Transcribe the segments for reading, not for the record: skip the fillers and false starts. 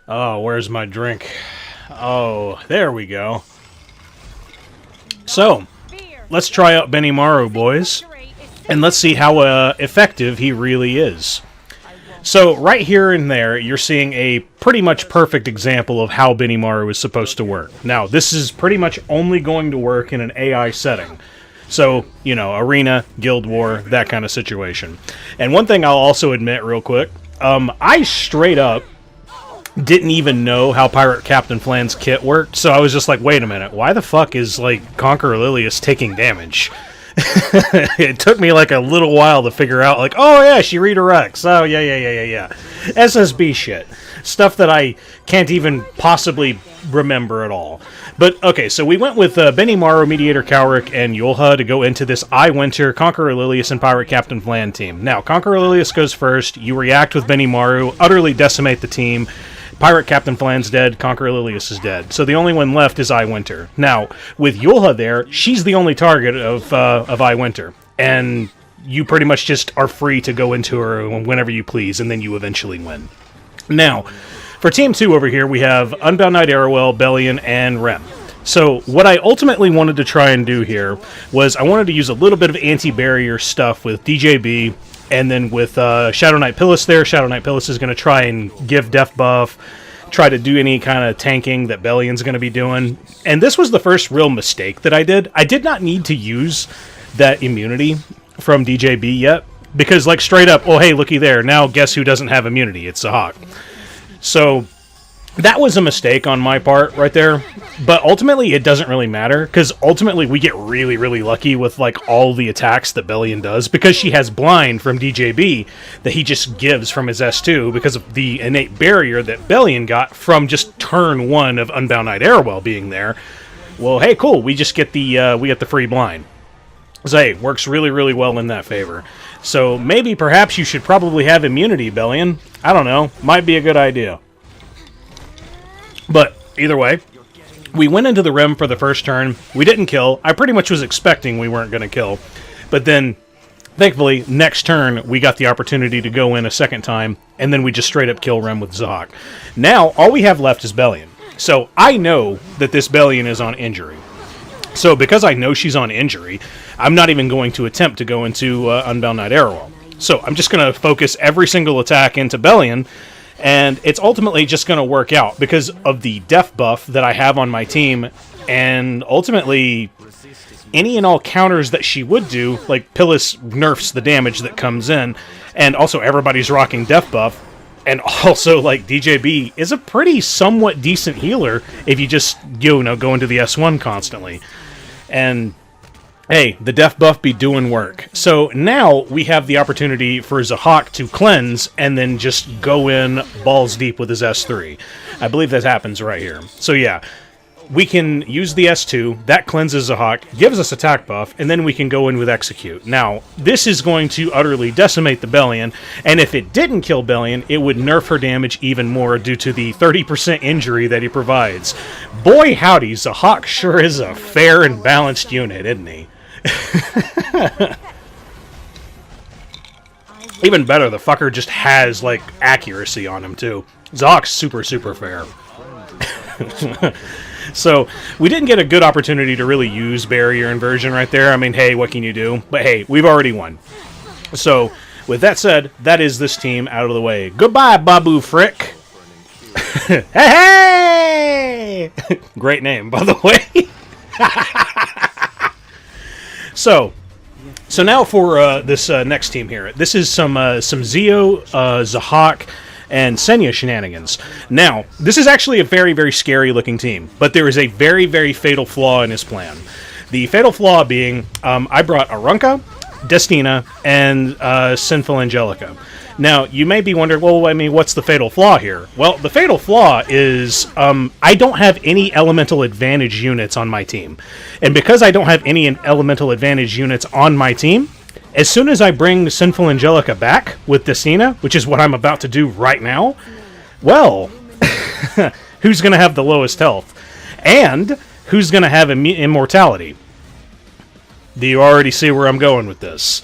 Oh, where's my drink? Oh, there we go. So, let's try out Benimaru, boys, and let's see how effective he really is. So, right here and there, you're seeing a pretty much perfect example of how Benimaru is supposed to work. Now, this is pretty much only going to work in an AI setting. So, you know, Arena, Guild War, that kind of situation. And one thing I'll also admit real quick, I straight up didn't even know how Pirate Captain Flan's kit worked, so I was just like, wait a minute, why the fuck is, like, Conqueror Lilias taking damage? It took me, like, a little while to figure out, like, oh yeah, she redirects, oh yeah. SSB shit. Stuff that I can't even possibly remember at all. But, okay, so we went with Benimaru, Mediator, Kawerik, and Yulha to go into this Winter, Conqueror Lilias, and Pirate Captain Flan team. Now, Conqueror Lilias goes first, you react with Benimaru, utterly decimate the team. Pirate Captain Flan's dead, Conqueror Lilias is dead. So the only one left is Winter. Now, with Yulha there, she's the only target of Winter. And you pretty much just are free to go into her whenever you please, and then you eventually win. Now, for Team 2 over here, we have Unbound Knight Arowell, Belian, and Rem. So what I ultimately wanted to try and do here was I wanted to use a little bit of anti-barrier stuff with DJB, and then with Shadow Knight Pyllis there. Shadow Knight Pyllis is going to try and give def buff, try to do any kind of tanking that Belian's going to be doing. And this was the first real mistake that I did. I did not need to use that immunity from DJB yet, because, like, straight up, oh hey, looky there, now guess who doesn't have immunity? It's Zahhak. So that was a mistake on my part right there, but ultimately it doesn't really matter, because ultimately we get really, really lucky with, like, all the attacks that Belian does, because she has blind from DJB that he just gives from his S2 because of the innate barrier that Belian got from just turn 1 of Unbound Knight Arowell being there. Well, hey, cool, we just get the free blind. So, hey, works really, really well in that favor. So maybe, perhaps you should probably have immunity, Belian. I don't know, might be a good idea. But, either way, we went into the Rim for the first turn. We didn't kill. I pretty much was expecting we weren't going to kill. But then, thankfully, next turn, we got the opportunity to go in a second time, and then we just straight up kill Rim with Zahhak. Now, all we have left is Belian. So, I know that this Belian is on injury. So, because I know she's on injury, I'm not even going to attempt to go into Unbound Knight Arowell. So, I'm just going to focus every single attack into Belian, and it's ultimately just going to work out because of the def buff that I have on my team, and ultimately any and all counters that she would do, like Pyllis nerfs the damage that comes in, and also everybody's rocking def buff, and also, like, DJB is a pretty somewhat decent healer if you just, you know, go into the S1 constantly. And hey, the def buff be doing work. So now we have the opportunity for Zahhak to cleanse and then just go in balls deep with his S3. I believe that happens right here. So yeah, we can use the S2, that cleanses Zahhak, gives us attack buff, and then we can go in with Execute. Now, this is going to utterly decimate the Belian, and if it didn't kill Belian, it would nerf her damage even more due to the 30% injury that he provides. Boy howdy, Zahhak sure is a fair and balanced unit, isn't he? Even better, the fucker just has, like, accuracy on him, too. Zahhak's super, super fair. So, we didn't get a good opportunity to really use barrier inversion right there. I mean, hey, what can you do? But hey, we've already won. So, with that said, that is this team out of the way. Goodbye, Babu Frick! Hey! Great name, by the way. So now for this next team here. This is some Zio, Zahhak, and Senya shenanigans. Now, this is actually a very, very scary looking team, but there is a very, very fatal flaw in his plan. The fatal flaw being, I brought Arunka, Destina, and Sinful Angelica. Now, you may be wondering, well, I mean, what's the fatal flaw here? Well, the fatal flaw is I don't have any elemental advantage units on my team. And because I don't have any elemental advantage units on my team, as soon as I bring Sinful Angelica back with Destina, which is what I'm about to do right now, well, who's going to have the lowest health? And who's going to have immortality? Do you already see where I'm going with this?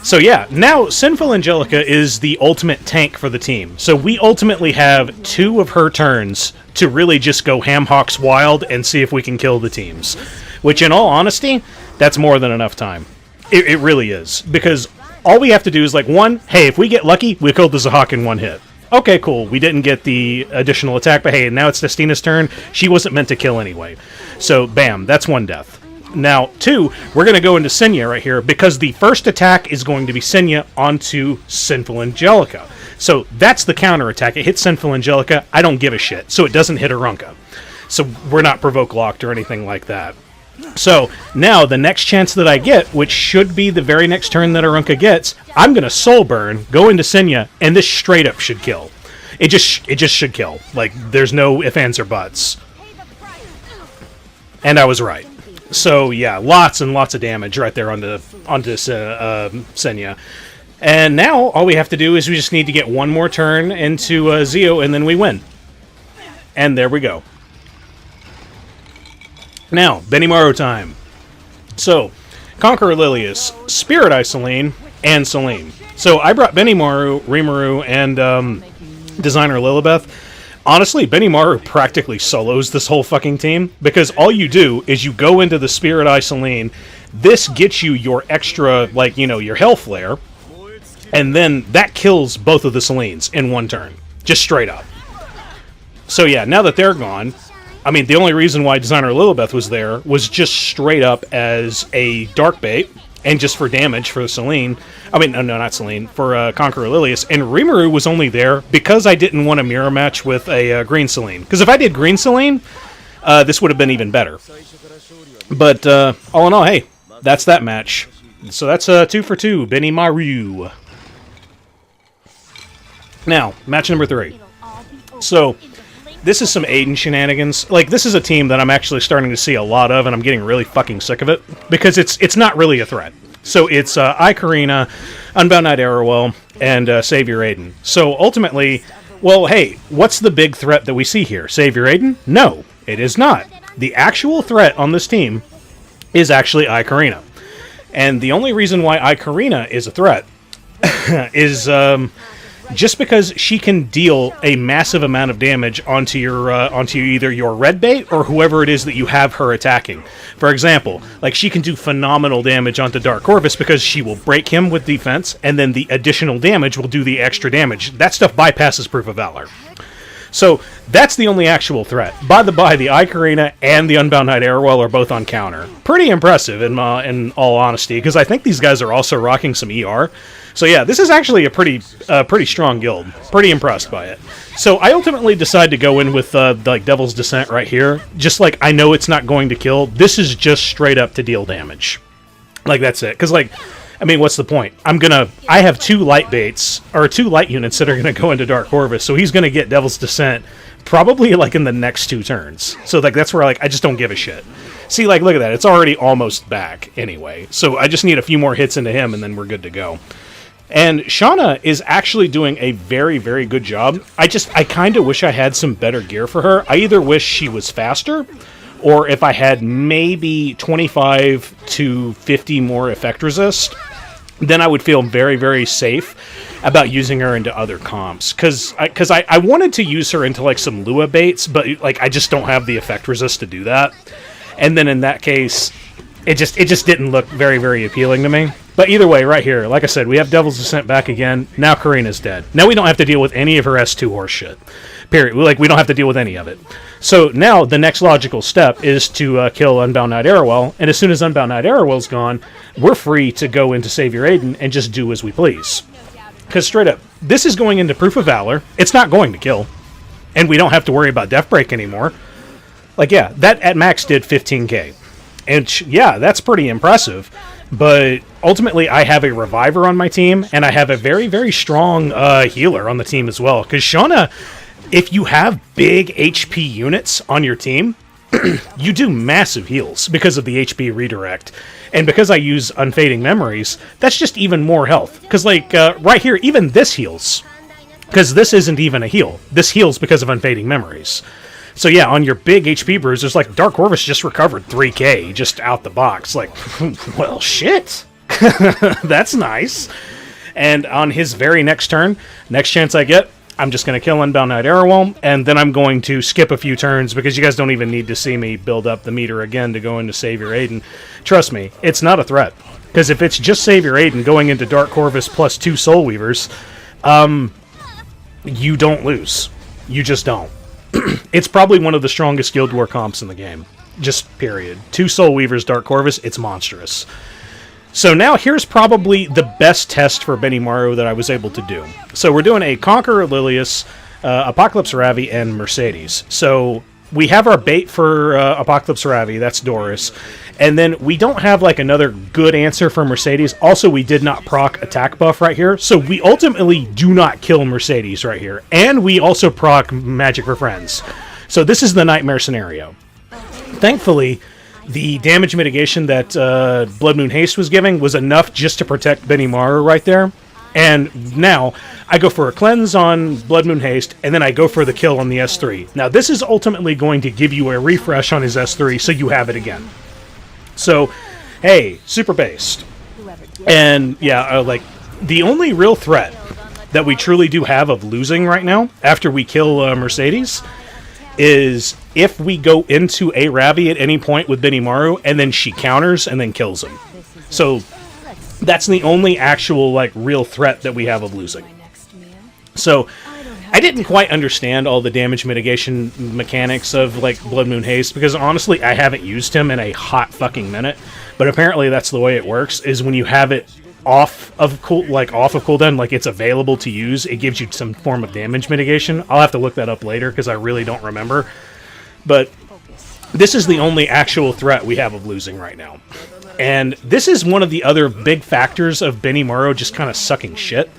So yeah, now Sinful Angelica is the ultimate tank for the team. So we ultimately have 2 of her turns to really just go ham hocks wild and see if we can kill the teams. Which, in all honesty, that's more than enough time. It really is. Because all we have to do is, like, 1, hey, if we get lucky, we killed the Zahhak in 1 hit. Okay, cool. We didn't get the additional attack, but hey, now it's Destina's turn. She wasn't meant to kill anyway. So, bam, that's 1 death. Now, 2, we're going to go into Senya right here, because the first attack is going to be Senya onto Sinful Angelica. So, that's the counter attack. It hits Sinful Angelica. I don't give a shit. So, it doesn't hit Arunka. So, we're not provoke locked or anything like that. So, now, the next chance that I get, which should be the very next turn that Arunka gets, I'm going to Soul Burn, go into Senya, and this straight up should kill. It just should kill. Like, there's no ifs, ands, or buts. And I was right. So, yeah, lots and lots of damage right there onto Senya. And now, all we have to do is we just need to get 1 more turn into Zeo, and then we win. And there we go. Now, Benimaru time. So, Conqueror Lilias, Spirit Eye Celine, and Celine. So, I brought Benimaru, Rimuru, and Designer Lilibet. Honestly, Benimaru practically solos this whole fucking team, because all you do is you go into the Spirit Eye Celine, this gets you your extra, like, you know, your Hell Flare, and then that kills both of the Celines in 1 turn. Just straight up. So yeah, now that they're gone, I mean, the only reason why Designer Lilibet was there was just straight up as a Dark Bait, and just for damage for Celine. I mean, no, not Celine, for Conqueror Lilias. And Rimuru was only there because I didn't want a mirror match with a Green Celine. Because if I did Green Celine, this would have been even better. But all in all, hey, that's that match. So that's 2 for 2, Benimaru. Now, match number 3. So, this is some Adin shenanigans. Like, this is a team that I'm actually starting to see a lot of, and I'm getting really fucking sick of it, because it's not really a threat. So it's ae-KARINA, Unbound Knight Arowell, and Savior Adin. So ultimately, well, hey, what's the big threat that we see here? Savior Adin? No, it is not. The actual threat on this team is actually ae-KARINA. And the only reason why ae-KARINA is a threat is just because she can deal a massive amount of damage onto either your red bait or whoever it is that you have her attacking. For example, like, she can do phenomenal damage onto Dark Corvus because she will break him with defense, and then the additional damage will do the extra damage. That stuff bypasses Proof of Valor. So that's the only actual threat. By the by, the ae-KARINA and the Unbound Knight Arowell are both on counter. Pretty impressive, in all honesty, because I think these guys are also rocking some ER. So yeah, this is actually a pretty strong guild. Pretty impressed by it. So I ultimately decide to go in with like Devil's Descent right here. Just like, I know it's not going to kill. This is just straight up to deal damage. Like, that's it. Because, like, I mean, what's the point? I have 2 light baits, or 2 light units that are going to go into Dark Corvus, so he's going to get Devil's Descent probably, like, in the next 2 turns. So, like, that's where, like, I just don't give a shit. See, like, look at that. It's already almost back anyway. So I just need a few more hits into him, and then we're good to go. And Shuna is actually doing a very, very good job. I kind of wish I had some better gear for her. I either wish she was faster, or if I had maybe 25 to 50 more effect resist, then I would feel very, very safe about using her into other comps. Because I wanted to use her into, like, some Lua baits, but, like, I just don't have the effect resist to do that. And then in that case, it just didn't look very, very appealing to me. But either way, right here, like I said, we have Devil's Descent back again. Now Karina's dead. Now we don't have to deal with any of her S2 horse shit. Period. We don't have to deal with any of it. So now the next logical step is to kill Unbound Knight Arowell, and as soon as Unbound Knight Arowell's gone, we're free to go into Savior Adin and just do as we please. Because straight up, this is going into Proof of Valor. It's not going to kill. And we don't have to worry about Death Break anymore. Like, yeah, that at max did 15k. And yeah, that's pretty impressive. But ultimately, I have a Reviver on my team, and I have a very, very strong healer on the team as well. Because Shuna, if you have big HP units on your team, you do massive heals because of the HP redirect. And because I use Unfading Memories, that's just even more health. Because, like, right here, even this heals. Because this isn't even a heal. This heals because of Unfading Memories. So yeah, on your big HP bruisers, like, Dark Corvus just recovered 3k just out the box. Like, well, shit. That's nice. And on his very next turn, next chance I get, I'm just going to kill Unbound Knight Arowell, and then I'm going to skip a few turns because you guys don't even need to see me build up the meter again to go into Savior Adin. Trust me, it's not a threat. Because if it's just Savior Adin going into Dark Corvus plus 2 Soul Weavers, you don't lose. You just don't. It's probably one of the strongest Guild War comps in the game. Just period. 2 Soul Weavers, Dark Corvus, it's monstrous. So now here's probably the best test for Benimaru that I was able to do. So we're doing a Conqueror Lilias, Apocalypse Ravi, and Mercedes. So we have our bait for Apocalypse Ravi, that's Doris. And then we don't have like another good answer for Mercedes. Also, we did not proc attack buff right here. So we ultimately do not kill Mercedes right here. And we also proc Magic for Friends. So this is the nightmare scenario. Thankfully, the damage mitigation that Blood Moon Haste was giving was enough just to protect Benimaru right there. And now, I go for a cleanse on Blood Moon Haste, and then I go for the kill on the S3. Now, this is ultimately going to give you a refresh on his S3, so you have it again. So, hey, super based. And, yeah, like, the only real threat that we truly do have of losing right now, after we kill Mercedes, is if we go into a Ravi at any point with Benimaru, and then she counters and then kills him. So that's the only actual, like, real threat that we have of losing. So I didn't quite understand all the damage mitigation mechanics of, like, Blood Moon Haste, because honestly, I haven't used him in a hot fucking minute. But apparently that's the way it works, is when you have it off of cooldown, like it's available to use, it gives you some form of damage mitigation. I'll have to look that up later because I really don't remember. But this is the only actual threat we have of losing right now. And this is one of the other big factors of Benimaru just kind of sucking shit.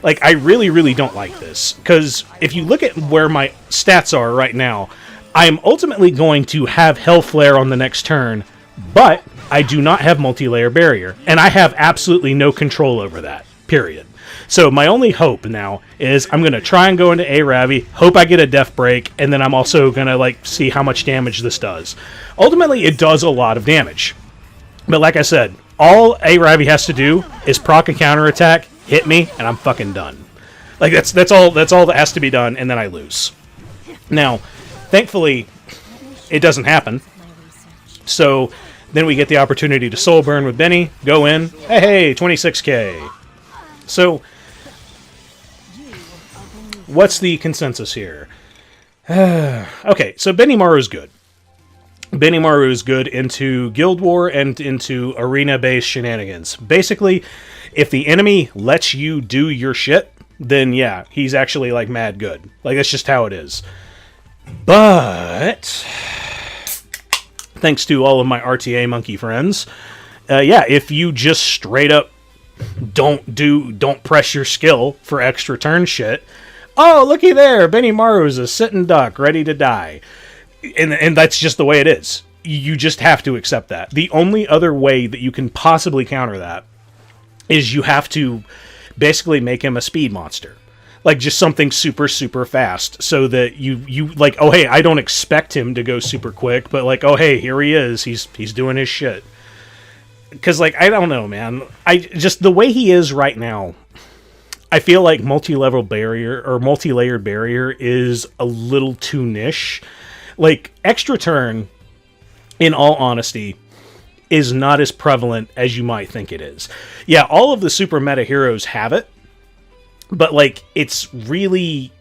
Like, I really, really don't like this. Because if you look at where my stats are right now, I'm ultimately going to have Hellflare on the next turn, but I do not have multi-layer barrier, and I have absolutely no control over that, period. So my only hope now is I'm going to try and go into A-Ravi, hope I get a Death Break, and then I'm also going to, like, see how much damage this does. Ultimately, it does a lot of damage. But like I said, all A-Ravi has to do is proc a counterattack, hit me, and I'm fucking done. Like, that's all that has to be done, and then I lose. Now, thankfully, it doesn't happen. So then we get the opportunity to soul burn with Benny, go in, hey, 26k. So, what's the consensus here? Okay, so Benimaru is good. Benimaru is good into Guild War and into arena-based shenanigans. Basically, if the enemy lets you do your shit, then yeah, he's actually, like, mad good. Like, that's just how it is. But thanks to all of my RTA monkey friends, yeah, if you just straight up don't press your skill for extra turn shit, oh, looky there, Benimaru is a sitting duck ready to die. And that's just the way it is. You just have to accept that. The only other way that you can possibly counter that is you have to basically make him a speed monster. Like, just something super, super fast, so that you like, oh, hey, I don't expect him to go super quick, but, like, oh, hey, here he is, he's doing his shit. Because, like, I don't know, man. Just the way he is right now, I feel like multi-level barrier, or multi-layered barrier, is a little too niche. Like, extra turn, in all honesty, is not as prevalent as you might think it is. Yeah, all of the super meta heroes have it, but, like, it's really...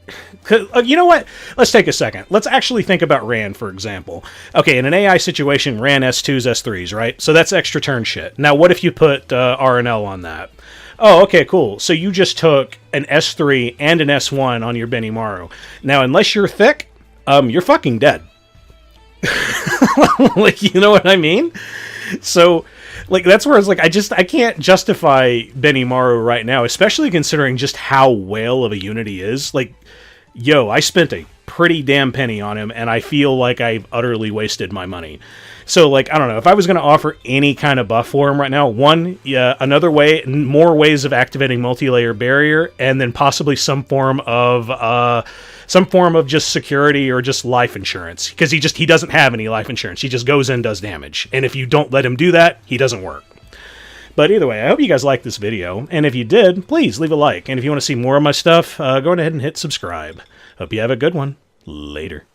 You know what? Let's take a second. Let's actually think about Ran, for example. Okay, in an AI situation, Ran S2s, S3s, right? So that's extra turn shit. Now, what if you put RNL on that? Oh, okay, cool. So you just took an S3 and an S1 on your Benimaru. Now, unless you're thick, you're fucking dead. Like, you know what I mean? So, like, that's where it's like, I can't justify Benimaru right now, especially considering just how whale of a unit he is. Like, yo, I spent a pretty damn penny on him, and I feel like I've utterly wasted my money. So, like, I don't know, if I was going to offer any kind of buff for him right now, one, yeah, another way, more ways of activating multi-layer barrier, and then possibly some form of just security or just life insurance, because he doesn't have any life insurance. He just goes in, does damage, and if you don't let him do that, he doesn't work. But either way, I hope you guys liked this video, and if you did, please leave a like. And if you want to see more of my stuff, go ahead and hit subscribe. Hope you have a good one. Later.